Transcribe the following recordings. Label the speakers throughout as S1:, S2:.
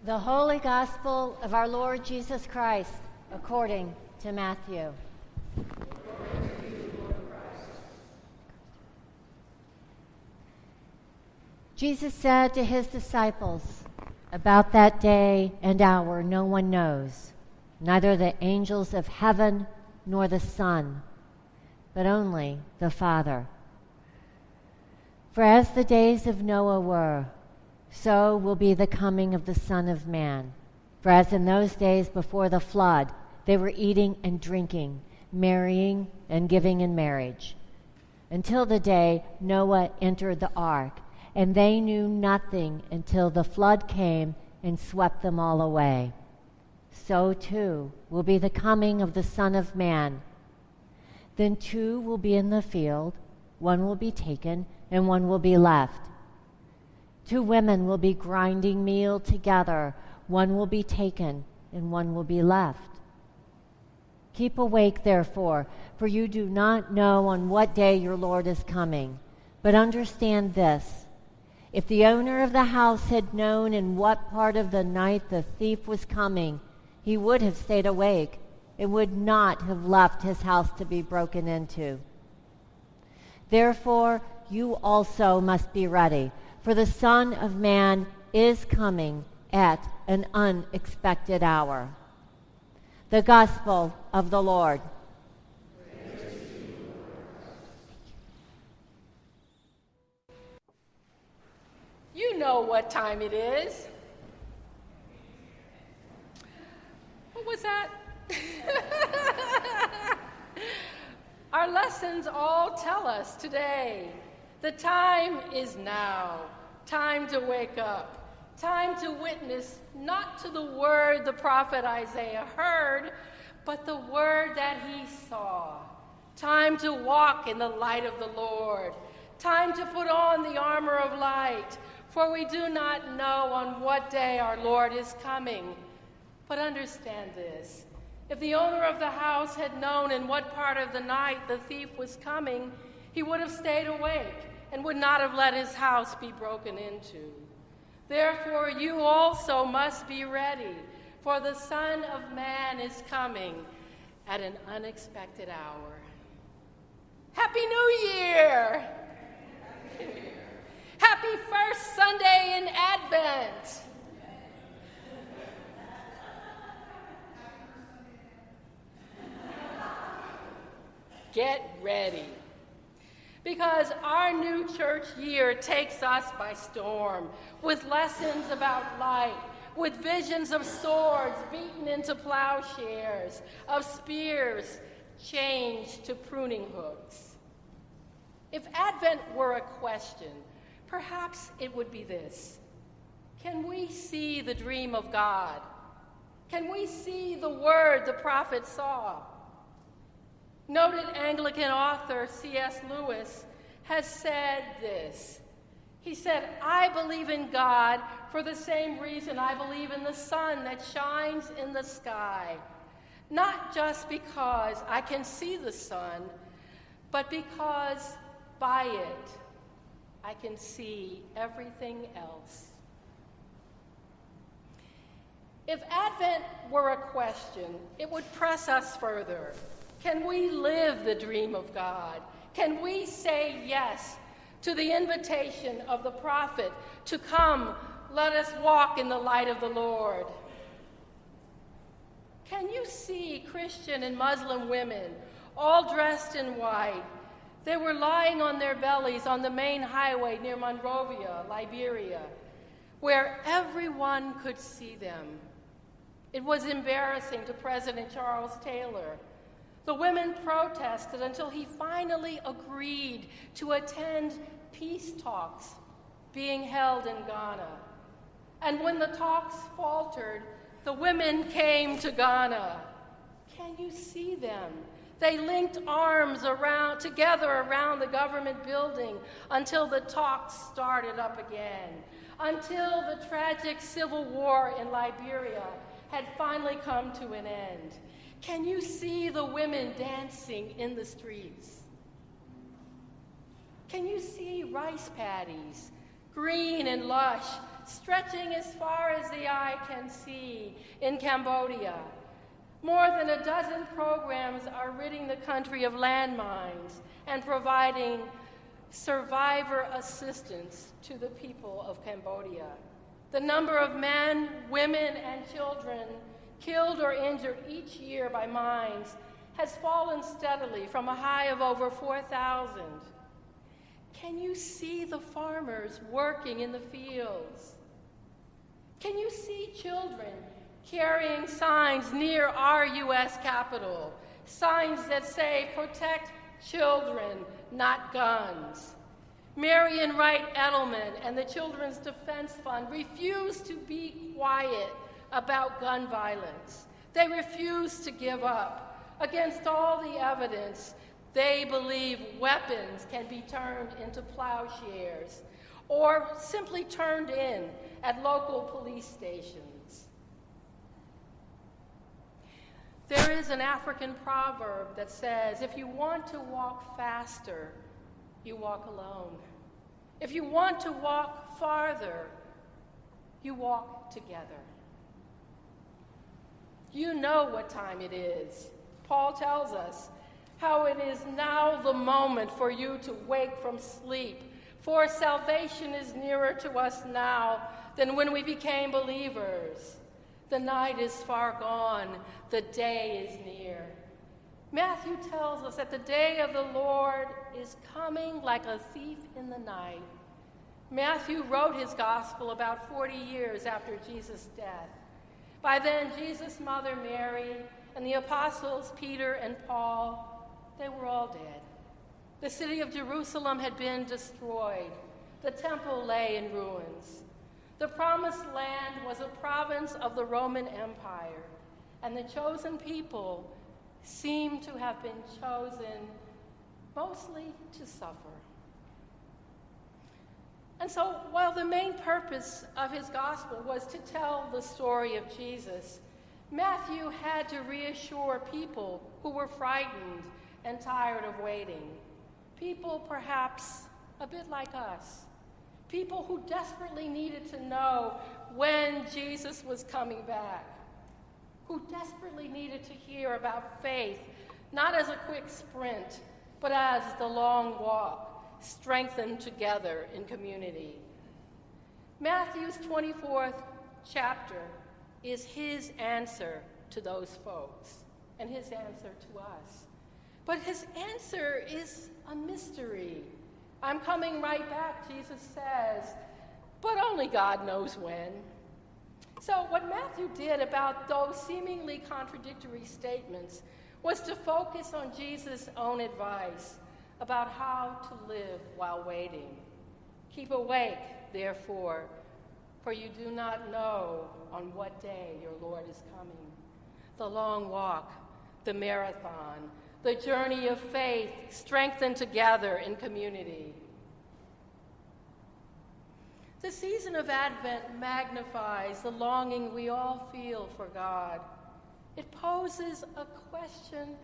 S1: The Holy Gospel of our Lord Jesus Christ, according to Matthew. Jesus said to his disciples, "About that day and hour no one knows, neither the angels of heaven nor the Son, but only the Father. For as the days of Noah were, so will be the coming of the Son of Man. For as in those days before the flood, they were eating and drinking, marrying and giving in marriage, until the day Noah entered the ark, and they knew nothing until the flood came and swept them all away. So too will be the coming of the Son of Man. Then 2 will be in the field, 1 will be taken, and 1 will be left. 2 women will be grinding meal together, 1 will be taken, and 1 will be left. Keep awake, therefore, for you do not know on what day your Lord is coming. But understand this: if the owner of the house had known in what part of the night the thief was coming, he would have stayed awake and would not have left his house to be broken into. Therefore, you also must be ready, for the Son of Man is coming at an unexpected hour." The Gospel of the Lord.
S2: You know what time it is. What was that? Our lessons all tell us today. The time is now. Time to wake up. Time to witness not to the word the prophet Isaiah heard, but the word that he saw. Time to walk in the light of the Lord. Time to put on the armor of light, for we do not know on what day our Lord is coming. But understand this: if the owner of the house had known in what part of the night the thief was coming, he would have stayed awake and would not have let his house be broken into. Therefore, you also must be ready, for the Son of Man is coming at an unexpected hour. Happy New Year! Happy first Sunday in Advent! Get ready, because our new church year takes us by storm, with lessons about light, with visions of swords beaten into plowshares, of spears changed to pruning hooks. If Advent were a question, perhaps it would be this: can we see the dream of God? Can we see the word the prophet saw? Noted Anglican author C.S. Lewis has said this. He said, "I believe in God for the same reason I believe in the sun that shines in the sky, not just because I can see the sun, but because by it I can see everything else." If Advent were a question, it would press us further. Can we live the dream of God? Can we say yes to the invitation of the prophet to come, let us walk in the light of the Lord? Can you see Christian and Muslim women all dressed in white? They were lying on their bellies on the main highway near Monrovia, Liberia, where everyone could see them. It was embarrassing to President Charles Taylor. The women protested until he finally agreed to attend peace talks being held in Ghana. And when the talks faltered, the women came to Ghana. Can you see them? They linked arms together around the government building until the talks started up again, until the tragic civil war in Liberia had finally come to an end. Can you see the women dancing in the streets? Can you see rice paddies, green and lush, stretching as far as the eye can see in Cambodia. More than a dozen programs are ridding the country of landmines and providing survivor assistance to the people of Cambodia. The number of men, women, and children killed or injured each year by mines has fallen steadily from a high of over 4,000. Can you see the farmers working in the fields? Can you see children carrying signs near our U.S. Capitol, signs that say, "Protect children, not guns"? Marion Wright Edelman and the Children's Defense Fund refuse to be quiet about gun violence. They refuse to give up. Against all the evidence, they believe weapons can be turned into plowshares or simply turned in at local police stations. There is an African proverb that says, if you want to walk faster, you walk alone. If you want to walk farther, you walk together. You know what time it is. Paul tells us how it is now the moment for you to wake from sleep, for salvation is nearer to us now than when we became believers. The night is far gone, the day is near. Matthew tells us that the day of the Lord is coming like a thief in the night. Matthew wrote his gospel about 40 years after Jesus' death. By then, Jesus' mother Mary and the apostles Peter and Paul, they were all dead. The city of Jerusalem had been destroyed. The temple lay in ruins. The promised land was a province of the Roman Empire, and the chosen people seemed to have been chosen mostly to suffer. And so, while the main purpose of his gospel was to tell the story of Jesus, Matthew had to reassure people who were frightened and tired of waiting. People perhaps a bit like us. People who desperately needed to know when Jesus was coming back. Who desperately needed to hear about faith, not as a quick sprint, but as the long walk, strengthened together in community. Matthew's 24th chapter is his answer to those folks and his answer to us. But his answer is a mystery. I'm coming right back, Jesus says, but only God knows when. So what Matthew did about those seemingly contradictory statements was to focus on Jesus' own advice about how to live while waiting. Keep awake, therefore, for you do not know on what day your Lord is coming. The long walk, the marathon, the journey of faith, strengthened together in community. The season of Advent magnifies the longing we all feel for God. It poses a question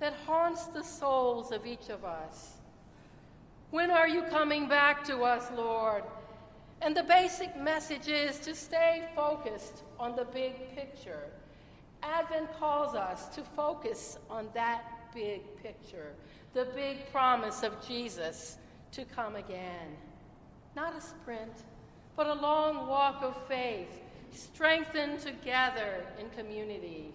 S2: that haunts the souls of each of us. When are you coming back to us, Lord? And the basic message is to stay focused on the big picture. Advent calls us to focus on that big picture, the big promise of Jesus to come again. Not a sprint, but a long walk of faith, strengthened together in community.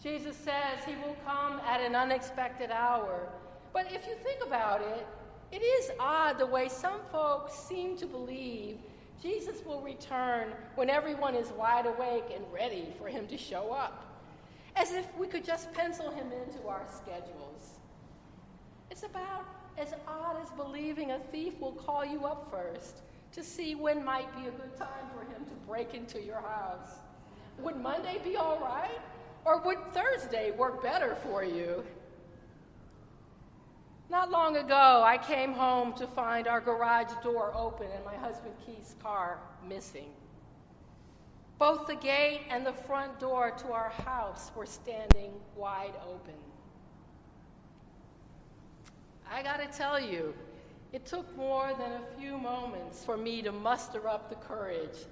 S2: Jesus says he will come at an unexpected hour. But if you think about it, it is odd the way some folks seem to believe Jesus will return when everyone is wide awake and ready for him to show up, as if we could just pencil him into our schedules. It's about as odd as believing a thief will call you up first to see when might be a good time for him to break into your house. Would Monday be all right? Or would Thursday work better for you? Not long ago, I came home to find our garage door open and my husband Keith's car missing. Both the gate and the front door to our house were standing wide open. I gotta tell you, It took more than a few moments for me to muster up the courage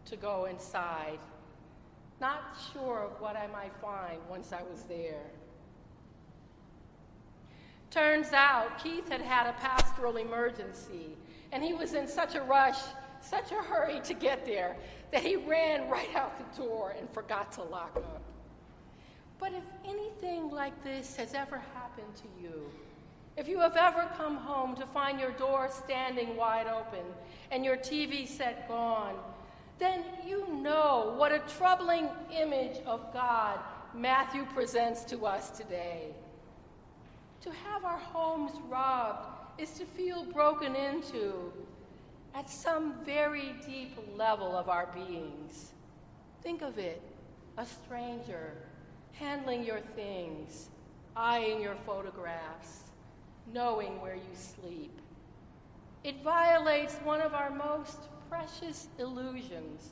S2: to go inside, not sure of what I might find once I was there. Turns out Keith had had a pastoral emergency, and he was in such a rush, such a hurry to get there, that he ran right out the door and forgot to lock up. But if anything like this has ever happened to you, if you have ever come home to find your door standing wide open and your TV set gone, then you know what a troubling image of God Matthew presents to us today. To have our homes robbed is to feel broken into at some very deep level of our beings. Think of it, a stranger handling your things, eyeing your photographs, knowing where you sleep. It violates one of our most precious illusions,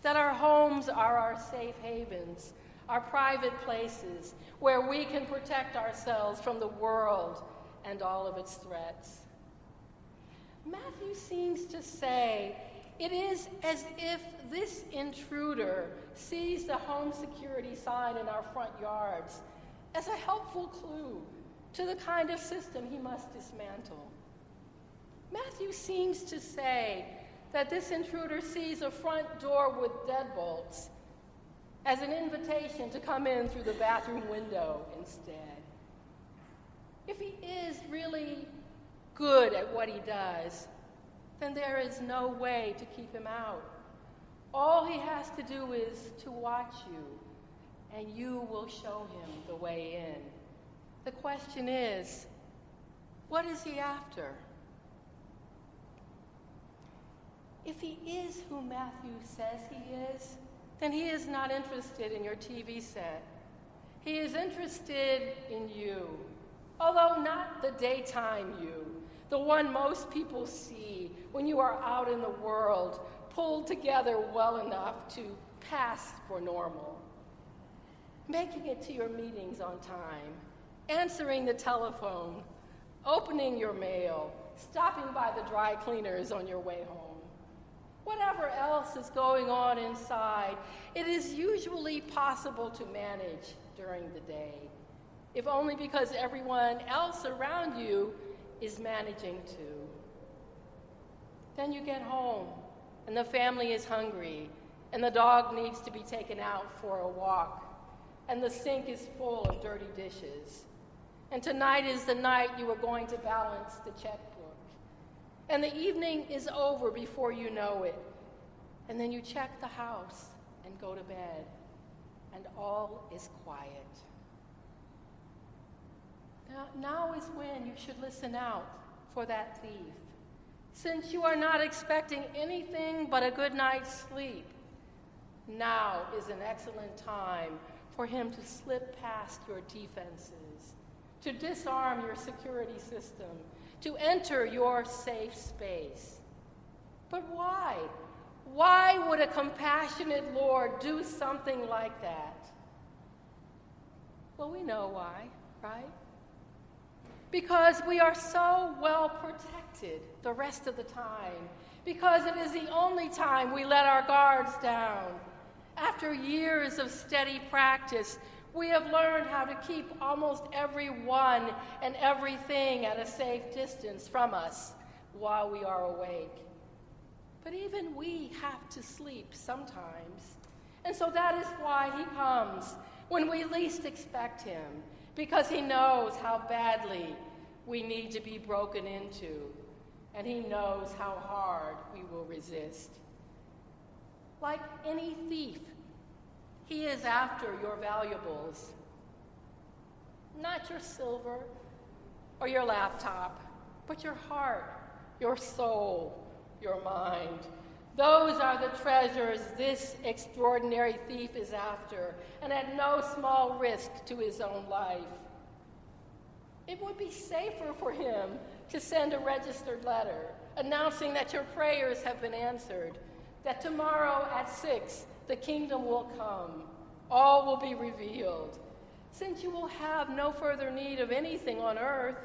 S2: that our homes are our safe havens, our private places where we can protect ourselves from the world and all of its threats. Matthew seems to say it is as if this intruder sees the home security sign in our front yards as a helpful clue to the kind of system he must dismantle. Matthew seems to say that this intruder sees a front door with deadbolts as an invitation to come in through the bathroom window instead. If he is really good at what he does, then there is no way to keep him out. All he has to do is to watch you, and you will show him the way in. The question is, what is he after? If he is who Matthew says he is, then he is not interested in your TV set. He is interested in you, although not the daytime you, the one most people see when you are out in the world, pulled together well enough to pass for normal. Making it to your meetings on time, answering the telephone, opening your mail, stopping by the dry cleaners on your way home. Whatever else is going on inside, it is usually possible to manage during the day, if only because everyone else around you is managing too. Then you get home, and the family is hungry, and the dog needs to be taken out for a walk, and the sink is full of dirty dishes. And tonight is the night you are going to balance the checkbook. And the evening is over before you know it. And then you check the house and go to bed, and all is quiet. Now is when you should listen out for that thief. Since you are not expecting anything but a good night's sleep, now is an excellent time for him to slip past your defenses, to disarm your security system, to enter your safe space. But why? Why would a compassionate Lord do something like that? Well, we know why, right? Because we are so well protected the rest of the time. Because it is the only time we let our guards down. After years of steady practice, we have learned how to keep almost everyone and everything at a safe distance from us while we are awake. But even we have to sleep sometimes. And so that is why he comes when we least expect him, because he knows how badly we need to be broken into, and he knows how hard we will resist. Like any thief, he is after your valuables, not your silver or your laptop, but your heart, your soul, your mind. Those are the treasures this extraordinary thief is after, and at no small risk to his own life. It would be safer for him to send a registered letter announcing that your prayers have been answered, that tomorrow at 6 the kingdom will come, all will be revealed. Since you will have no further need of anything on earth,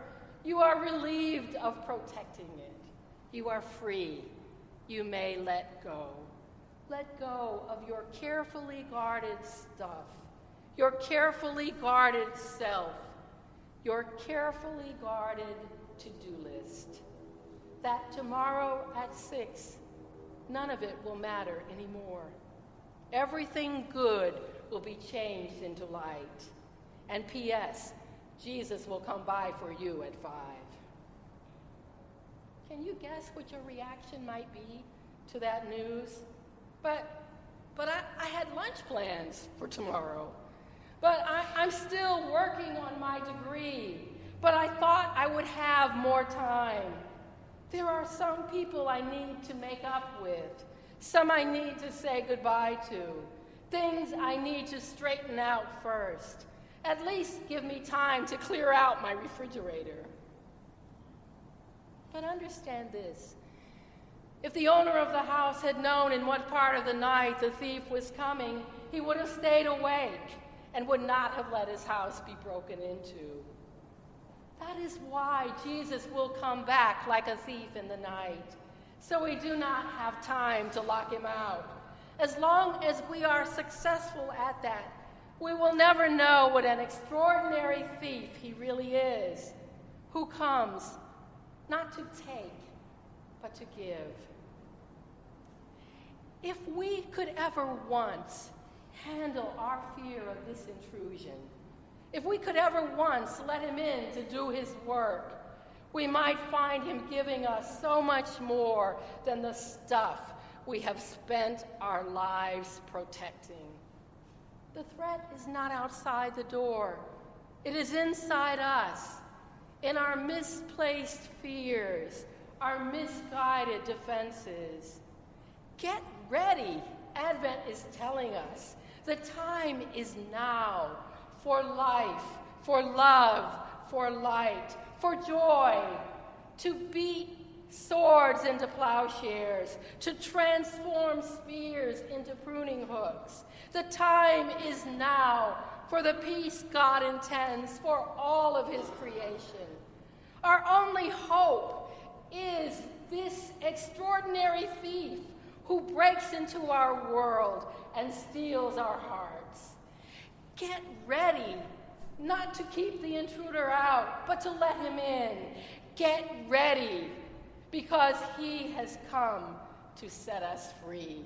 S2: You are relieved of protecting it. You are free. You may let go. Let go of your carefully guarded stuff, your carefully guarded self, your carefully guarded to-do list. That tomorrow at 6, none of it will matter anymore. Everything good will be changed into light. And P.S., Jesus will come by for you at 5. Can you guess what your reaction might be to that news? But I had lunch plans for tomorrow. But I'm still working on my degree. But I thought I would have more time. There are some people I need to make up with. Some I need to say goodbye to. Things I need to straighten out first. At least give me time to clear out my refrigerator. But understand this. If the owner of the house had known in what part of the night the thief was coming, he would have stayed awake and would not have let his house be broken into. That is why Jesus will come back like a thief in the night, so we do not have time to lock him out. As long as we are successful at that, we will never know what an extraordinary thief he really is, who comes not to take, but to give. If we could ever once handle our fear of this intrusion, if we could ever once let him in to do his work, we might find him giving us so much more than the stuff we have spent our lives protecting. The threat is not outside the door. It is inside us, in our misplaced fears, our misguided defenses. Get ready, Advent is telling us. The time is now for life, for love, for light, for joy, to beat swords into plowshares, to transform spears into pruning hooks. The time is now for the peace God intends for all of his creation. Our only hope is this extraordinary thief who breaks into our world and steals our hearts. Get ready, not to keep the intruder out, but to let him in. Get ready, because he has come to set us free.